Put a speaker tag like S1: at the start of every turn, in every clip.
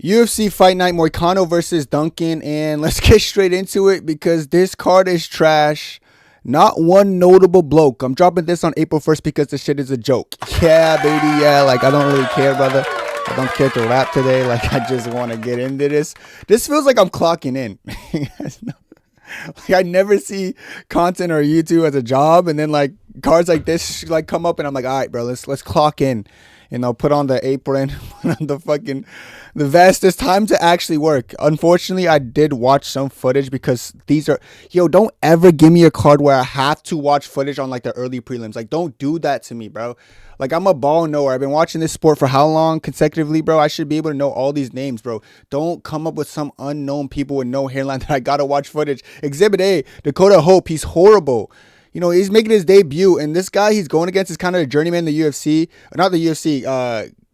S1: UFC Fight Night Moicano versus Duncan, and let's get straight into it because this card is trash. Not one notable bloke. I'm dropping this on April 1st because this shit is a joke. Yeah, baby, yeah. Like, I don't really care, brother. I don't care to rap today. Like, I just want to get into this. This feels like I'm clocking in. Like, I never see content or YouTube as a job, and then like cards like this like come up, and I'm like, all right, bro, let's clock in. You know, put on the apron, the vest. It's time to actually work. Unfortunately, I did watch some footage because these are, don't ever give me a card where I have to watch footage on like the early prelims. Like, don't do that to me, bro. Like, I'm a ball knower. I've been watching this sport for how long consecutively, bro? I should be able to know all these names, bro. Don't come up with some unknown people with no hairline that I gotta watch footage. Exhibit A, Dakota Hope. He's horrible. You know, he's making his debut, and this guy he's going against is kind of a journeyman in the UFC. Not the UFC.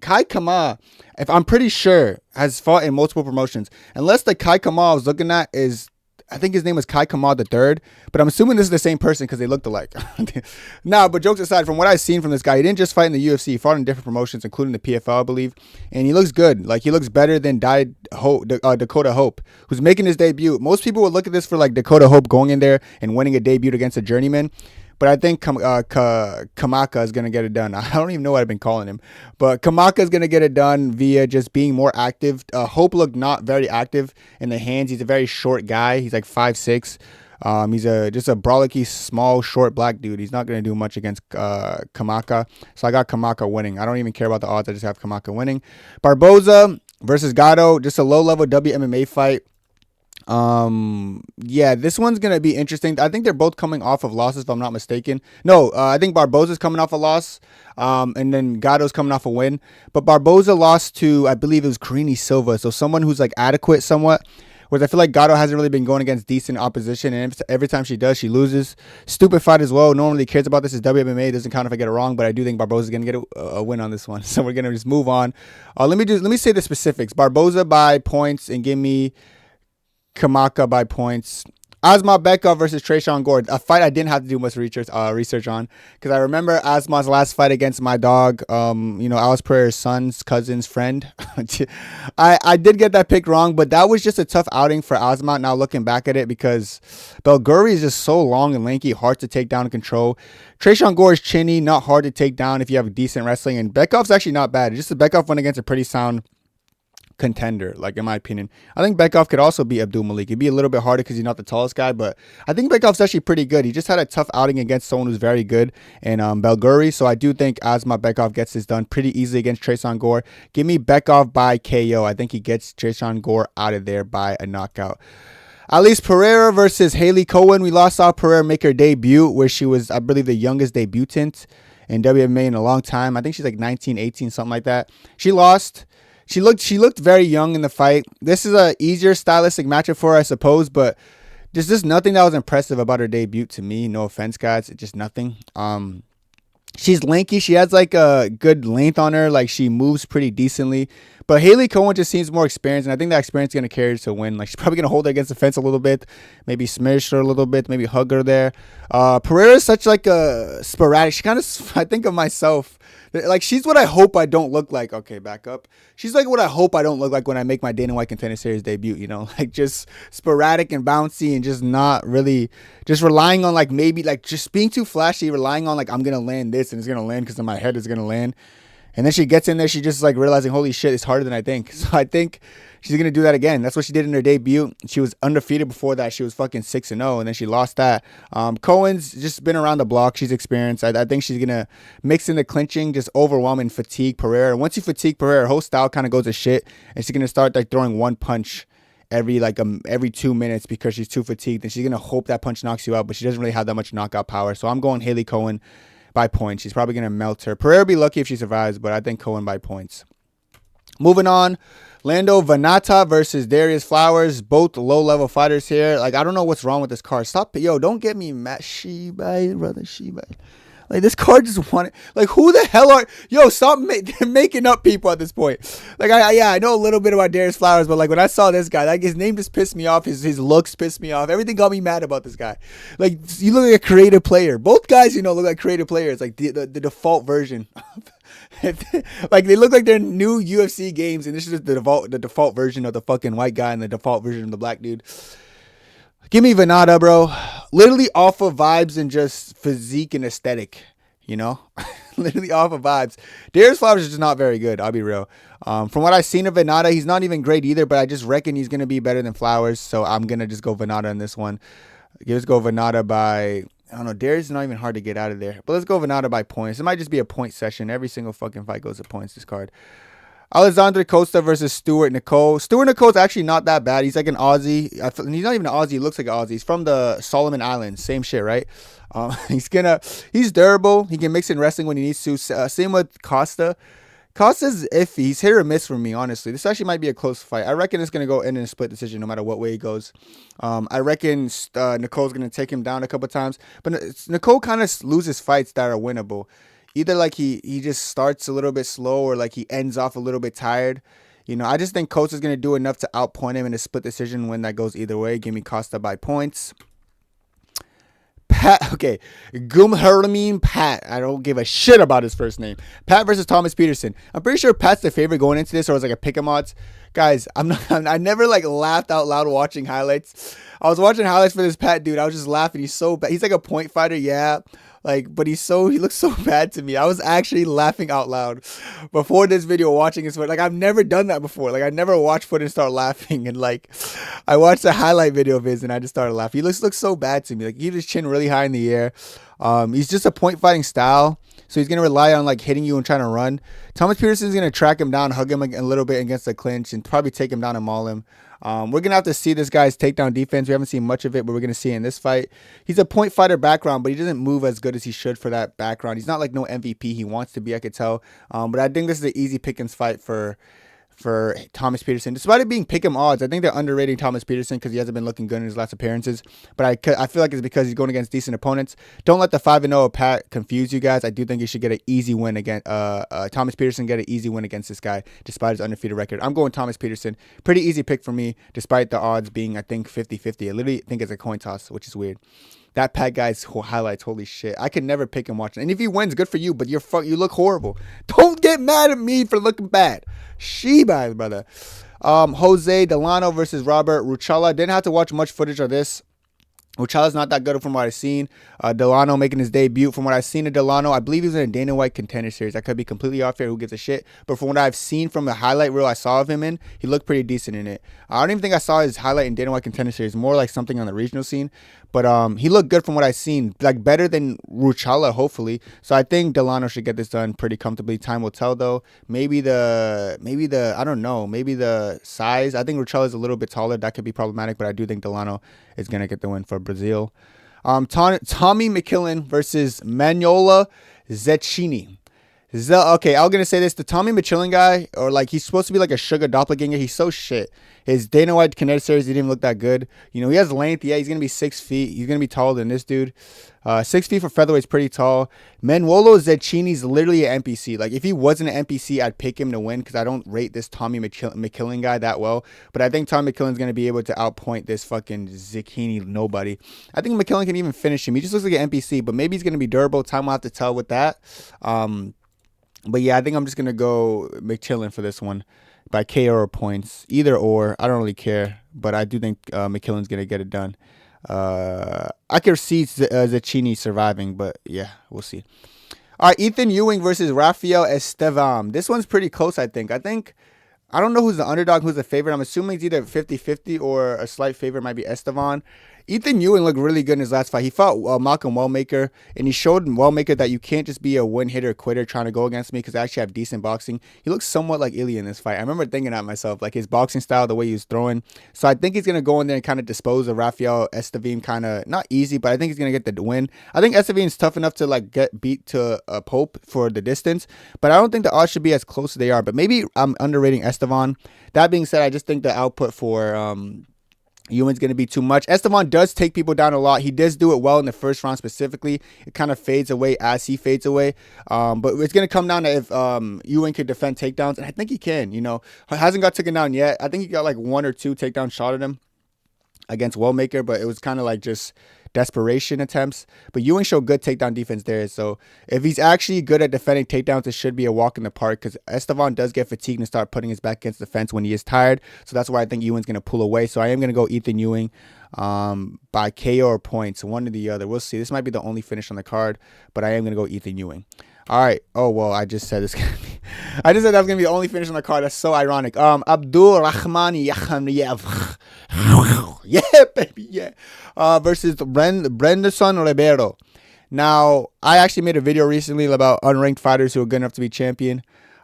S1: Kai Kamaka, if I'm pretty sure, has fought in multiple promotions. Unless the Kai Kamaka I was looking at is, I think his name was Kai Kamaka the third, but I'm assuming this is the same person because they looked alike. Nah, but jokes aside, from what I've seen from this guy, he didn't just fight in the UFC. He fought in different promotions, including the PFL, I believe. And he looks good. Like, he looks better than Dakota Hope, who's making his debut. Most people would look at this for, like, Dakota Hope going in there and winning a debut against a journeyman. But I think Kamaka is going to get it done. I don't even know what I've been calling him. But Kamaka is going to get it done via just being more active. Hope looked not very active in the hands. He's a very short guy. He's like 5'6". He's just a brolicky, small, short black dude. He's not going to do much against Kamaka. So I got Kamaka winning. I don't even care about the odds. I just have Kamaka winning. Barbosa versus Gatto. Just a low-level WMMA fight. Yeah, this one's gonna be interesting. I think they're both coming off of losses, if I'm not mistaken. No, I think Barbosa's coming off a loss, and then Gatto's coming off a win. But Barbosa lost to, I believe it was Carini Silva, so someone who's like adequate somewhat. Whereas I feel like Gatto hasn't really been going against decent opposition, and every time she does, she loses. Stupid fight as well. No one really cares about this. Is WMA. It doesn't count if I get it wrong, but I do think Barbosa's gonna get a win on this one. So we're gonna just move on. Let me say the specifics. Barbosa by points, and give me Kamaka by points. Asma Bekov versus Tresean Gore, a fight I didn't have to do much research on, because I remember Asma's last fight against my dog, Alice Pereira's son's cousin's friend. I did get that pick wrong, but that was just a tough outing for Asma. Now looking back at it, because Belguri is just so long and lanky, hard to take down and control. Tresean Gore is chinny, not hard to take down if you have decent wrestling, and Bekov's actually not bad. Just that Bekov went against a pretty sound contender, like, in my opinion. I think Bekov could also beat Abdul Malik. It'd be a little bit harder because he's not the tallest guy, but I think Bekov's actually pretty good. He just had a tough outing against someone who's very good in Belguri, so I do think Asma Bekov gets this done pretty easily against Tresean Gore. Give me Bekov by KO. I think he gets Tresean Gore out of there by a knockout. Alice Pereira versus Haley Cowan. We last saw Pereira make her debut, where she was, I believe, the youngest debutant in WMA in a long time. I think she's like 19, 18, something like that. She lost. She looked very young in the fight. This is a easier stylistic matchup for her, I suppose, but there's just nothing that was impressive about her debut to me. No offense, guys. It's just nothing. She's lanky. She has like a good length on her. Like, she moves pretty decently. But Haley Cowan just seems more experienced, and I think that experience is going to carry her to win. Like, she's probably going to hold her against the fence a little bit, maybe smash her a little bit, maybe hug her there. Pereira is such like a sporadic. She kind of, I think of myself. Like, she's what I hope I don't look like. Okay, back up. She's like what I hope I don't look like when I make my Dana White Contender Series debut, like just sporadic and bouncy and just not really, just relying on like maybe like just being too flashy, relying on like I'm going to land this and it's going to land because in my head it's going to land. And then she gets in there, she just like realizing, holy shit, it's harder than I think. So I think she's going to do that again. That's what she did in her debut. She was undefeated before that. She was fucking 6-0, and then she lost that. Cohen's just been around the block. She's experienced. I think she's going to mix in the clinching, just overwhelm and fatigue Pereira. Once you fatigue Pereira, her whole style kind of goes to shit, and she's going to start like throwing one punch every 2 minutes because she's too fatigued, and she's going to hope that punch knocks you out, but she doesn't really have that much knockout power. So I'm going Haley Cowan by points. She's probably going to melt her. Pereira will be lucky if she survives, but I think Cowan by points. Moving on, Lando Vannata versus Darius Flowers. Both low-level fighters here. Like, I don't know what's wrong with this card. Stop. Yo, don't get me mad. Shibai, brother. Shibai. Like, this card just wanted. Like, who the hell are. Yo, stop making up people at this point. Like, I know a little bit about Darius Flowers, but, like, when I saw this guy, like, his name just pissed me off. His looks pissed me off. Everything got me mad about this guy. Like, you look like a creative player. Both guys, look like creative players. Like, the default version. Like they look like they're new UFC games, and this is the default version of the fucking white guy and the default version of the black dude. Give me Vannata, bro. Literally off of vibes and just physique and aesthetic, you know? Literally off of vibes. Darius Flowers is just not very good, I'll be real. From what I've seen of Vannata, he's not even great either, but I just reckon he's going to be better than Flowers, so I'm going to just go Vannata in this one. Let's go Vannata by... I don't know, Darius is not even hard to get out of there. But let's go Vannata by points. It might just be a point session. Every single fucking fight goes to points this card. Alexandre Costa versus Stuart Nicoll. Stuart Nicoll's actually not that bad. He's like an Aussie. He's not even an Aussie. He looks like an Aussie. He's from the Solomon Islands. Same shit, right? He's durable. He can mix in wrestling when he needs to. Same with Costa. Costa's iffy. He's hit or miss for me, honestly. This actually might be a close fight. I reckon it's going to go in a split decision no matter what way it goes. I reckon Nicoll's going to take him down a couple times. But Nicoll kind of loses fights that are winnable. Either like he just starts a little bit slow or like he ends off a little bit tired. You know, I just think Costa's going to do enough to outpoint him in a split decision when that goes either way. Give me Costa by points. Pat, okay, Gumhermin Pat. I don't give a shit about his first name. Pat versus Thomas Peterson. I'm pretty sure Pat's the favorite going into this, or it was like a pick 'em odds. Guys, I never like laughed out loud watching highlights. I was watching highlights for this Pat dude. I was just laughing. He's so bad. He's like a point fighter, yeah. Like, but he looks so bad to me. I was actually laughing out loud before this video watching his foot. Like, I've never done that before. Like, I never watched foot and start laughing. And like, I watched a highlight video of his and I just started laughing. He looks so bad to me. Like, he had his chin really high in the air. He's just a point fighting style. So he's going to rely on like hitting you and trying to run. Thomas Peterson's going to track him down, hug him a little bit against the clinch and probably take him down and maul him. We're going to have to see this guy's takedown defense. We haven't seen much of it, but we're going to see it in this fight. He's a point fighter background, but he doesn't move as good as he should for that background. He's not like no MVP. He wants to be, I could tell. But I think this is an easy pickings fight for Thomas Peterson. Despite it being pick'em odds, I think they're underrating Thomas Peterson because he hasn't been looking good in his last appearances. But I feel like it's because he's going against decent opponents. Don't let the 5-0 Pat confuse you guys. I do think he should get an easy win against Thomas Peterson. Get an easy win against this guy despite his undefeated record. I'm going Thomas Peterson. Pretty easy pick for me, despite the odds being I think 50-50. I literally think it's a coin toss, which is weird. That Pat guy's highlights, holy shit. I could never pick him watching. And if he wins, good for you, but you look horrible. Don't get mad at me for looking bad. Sheba, brother. Jose Delano versus Robert Ruchala. Didn't have to watch much footage of this. Ruchala's not that good from what I've seen. Delano making his debut. From what I've seen of Delano, I believe he was in a Dana White Contender Series. I could be completely off here. Who gives a shit? But from what I've seen from the highlight reel I saw of him in, he looked pretty decent in it. I don't even think I saw his highlight in Dana White Contender Series. More like something on the regional scene. But he looked good from what I've seen. Like better than Ruchala, hopefully. So I think Delano should get this done pretty comfortably. Time will tell though. Maybe the I don't know. Maybe the size. I think Ruchala is a little bit taller. That could be problematic. But I do think Delano is gonna get the win for Brazil. Tommy Mcmillen versus Manola Zecchini. Okay, I'm going to say this. The Tommy Mcmillen guy, or like he's supposed to be like a sugar doppelganger. He's so shit. His Dana White Kinetic Series, he didn't even look that good. You know, he has length. Yeah, he's going to be 6 feet. He's going to be taller than this dude. 6 feet for featherweight's pretty tall. Manuolo Zecchini's literally an NPC. Like, if he wasn't an NPC, I'd pick him to win because I don't rate this Tommy Mcmillen guy that well. But I think Tommy Mcmillen's going to be able to outpoint this fucking Zecchini nobody. I think Mcmillen can even finish him. He just looks like an NPC, but maybe he's going to be durable. Time will have to tell with that. But yeah, I think I'm just going to go Mcmillen for this one by KO or points. Either or, I don't really care. But I do think Mcmillen's going to get it done. I could see Zecchini surviving, but yeah, we'll see. All right, Ethan Ewing versus Rafael Estevan. This one's pretty close, I think. I don't know who's the underdog, who's the favorite. I'm assuming it's either 50-50 or a slight favorite might be Estevan. Ethan Ewing looked really good in his last fight. He fought Malcolm Wellmaker, and he showed Wellmaker that you can't just be a one-hitter quitter trying to go against me because I actually have decent boxing. He looks somewhat like Ilya in this fight. I remember thinking that myself, like his boxing style, the way he was throwing. So I think he's going to go in there and kind of dispose of Rafael Estevan kind of, not easy, but I think he's going to get the win. I think Estevan's tough enough to like get beat to a Pope for the distance, but I don't think the odds should be as close as they are. But maybe I'm underrating Estevan. That being said, I just think the output for Ewing's going to be too much. Estevan does take people down a lot. He does do it well in the first round specifically. It kind of fades away as he fades away. But it's going to come down to if Ewing could defend takedowns. And I think he can, you know. Hasn't got taken down yet. I think he got like 1 or 2 takedown shot at him against Wellmaker, but it was kind of like just desperation attempts. But Ewing showed good takedown defense there. So if he's actually good at defending takedowns, it should be a walk in the park because Estevan does get fatigued and start putting his back against the fence when he is tired. So that's why I think Ewing's going to pull away. So I am going to go Ethan Ewing by KO or points, one or the other. We'll see. This might be the only finish on the card, but I am going to go Ethan Ewing. All right. Oh, well, I just said this going to be... I just said that was going to be the only finish on the card. That's so ironic. Abdul Rahman Yakhyaev. Yeah, baby, yeah. Versus Brenderson Ribeiro. Now, I actually made a video recently about unranked fighters who are good enough to be champion.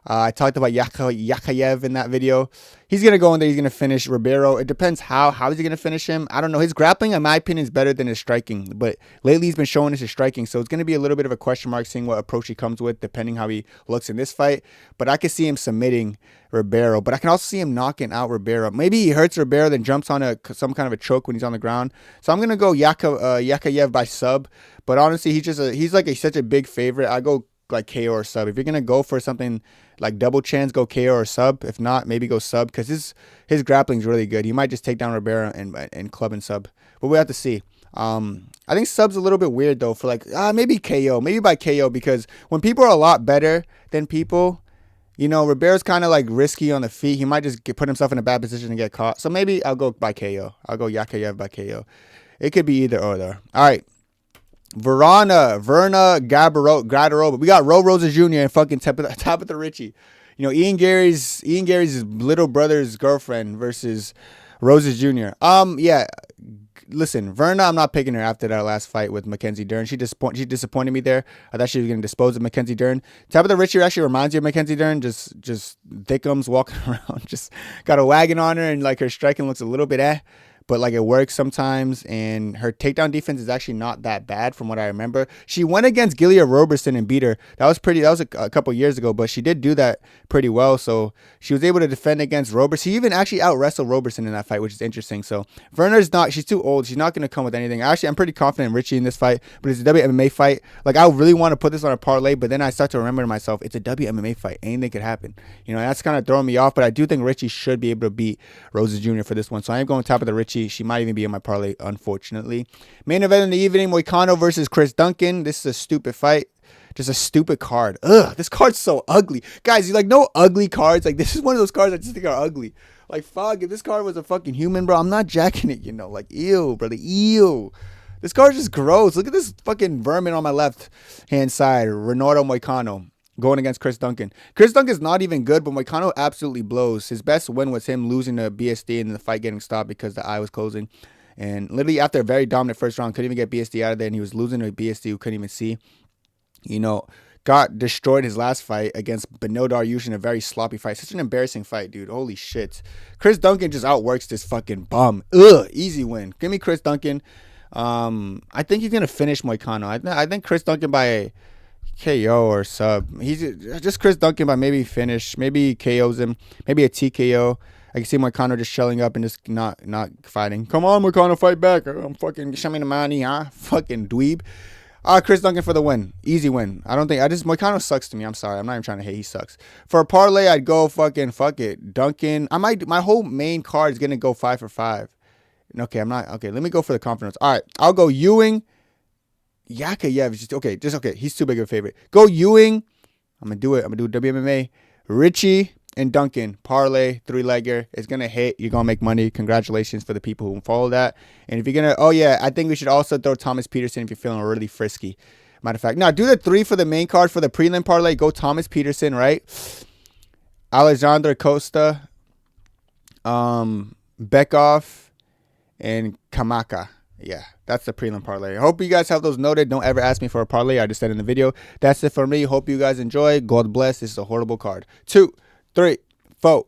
S1: I talked about Yakhyaev in that video. He's going to go in there. He's going to finish Ribeiro. It depends how is he going to finish him. I don't know. His grappling, in my opinion, is better than his striking. But lately, he's been showing us his striking. So it's going to be a little bit of a question mark seeing what approach he comes with, depending how he looks in this fight. But I can see him submitting Ribeiro. But I can also see him knocking out Ribeiro. Maybe he hurts Ribeiro, then jumps on some kind of a choke when he's on the ground. So I'm going to go Yakhyaev by sub. But honestly, he's like such a big favorite. I go like KO or sub. If you're going to go for something like double chance, go KO or sub. If not, maybe go sub because his grappling is really good. He might just take down Ribeiro and club and sub. But we'll have to see. I think sub's a little bit weird though for like maybe KO. Maybe by KO because when people are a lot better than people, you know, Ribeiro's kind of like risky on the feet. He might just put himself in a bad position and get caught. So maybe I'll go by KO. I'll go Yakhyaev by KO. It could be either or there. All right. Verna Gatto, but we got Rosa Jr. and fucking Tabitha Ricci. You know, Ian Gary's little brother's girlfriend versus Rosa Jr. Yeah. Listen, Verna, I'm not picking her after that last fight with Mackenzie Dern. She disappointed me there. I thought she was going to dispose of Mackenzie Dern. Tabitha Ricci actually reminds you of Mackenzie Dern. Just thickums walking around. Just got a wagon on her and like her striking looks a little bit but like it works sometimes, and her takedown defense is actually not that bad from what I remember. She went against Gillia Roberson and beat her. That was a couple years ago, but she did do that pretty well. So she was able to defend against Roberson. She even actually out wrestled Roberson in that fight, which is interesting. So she's too old. She's not going to come with anything. Actually, I'm pretty confident in Ricci in this fight, but it's a WMMA fight. Like I really want to put this on a parlay, but then I start to remember to myself, it's a WMMA fight. Anything could happen. You know, that's kind of throwing me off, but I do think Ricci should be able to beat Rosa Jr. for this one. So I am going top of the Ricci. She might even be in my parlay, unfortunately. Main event in the evening, Moicano versus Chris Duncan. This is a stupid fight. Just a stupid card. Ugh, this card's so ugly. Guys, you like no ugly cards. Like, this is one of those cards I just think are ugly. Like, fuck, if this card was a fucking human, bro, I'm not jacking it, you know. Like, ew, brother, ew. This card's just gross. Look at this fucking vermin on my left-hand side. Renato Moicano going against Chris Duncan. Chris Duncan's not even good, but Moicano absolutely blows. His best win was him losing to BSD and the fight getting stopped because the eye was closing. And literally after a very dominant first round, couldn't even get BSD out of there, and he was losing to BSD who couldn't even see. You know, got destroyed his last fight against Beneil Dariush in a very sloppy fight. Such an embarrassing fight, dude. Holy shit. Chris Duncan just outworks this fucking bum. Ugh, easy win. Give me Chris Duncan. I think he's going to finish Moicano. I think Chris Duncan by a KO or sub. He's just Chris Duncan by maybe finish. Maybe KOs him. Maybe a TKO. I can see Moicano just shelling up and just not fighting. Come on, Moicano, fight back. I'm fucking show me the money, huh? Fucking dweeb. Chris Duncan for the win. Easy win. Moicano sucks to me. I'm sorry. I'm not even trying to hate. He sucks. For a parlay, I'd go fuck it. Duncan. My whole main card is going to go 5 for 5. Okay, I'm not. Okay, let me go for the confidence. All right, I'll go Ewing. Yakhyaev. Okay. He's too big of a favorite. Go Ewing. I'm going to do it. I'm going to do WMMA. Ricci and Duncan. Parlay, 3-legger. It's going to hit. You're going to make money. Congratulations for the people who follow that. And if you're going to, I think we should also throw Thomas Peterson if you're feeling really frisky. Matter of fact, now do the 3 for the main card for the prelim parlay. Go Thomas Peterson, right? Alexander Costa, Bekov, and Kamaka. Yeah, that's the prelim parlay. I hope you guys have those noted. Don't ever ask me for a parlay. I just said in the video. That's it for me. Hope you guys enjoy. God bless. This is a horrible card. 2, 3, 4.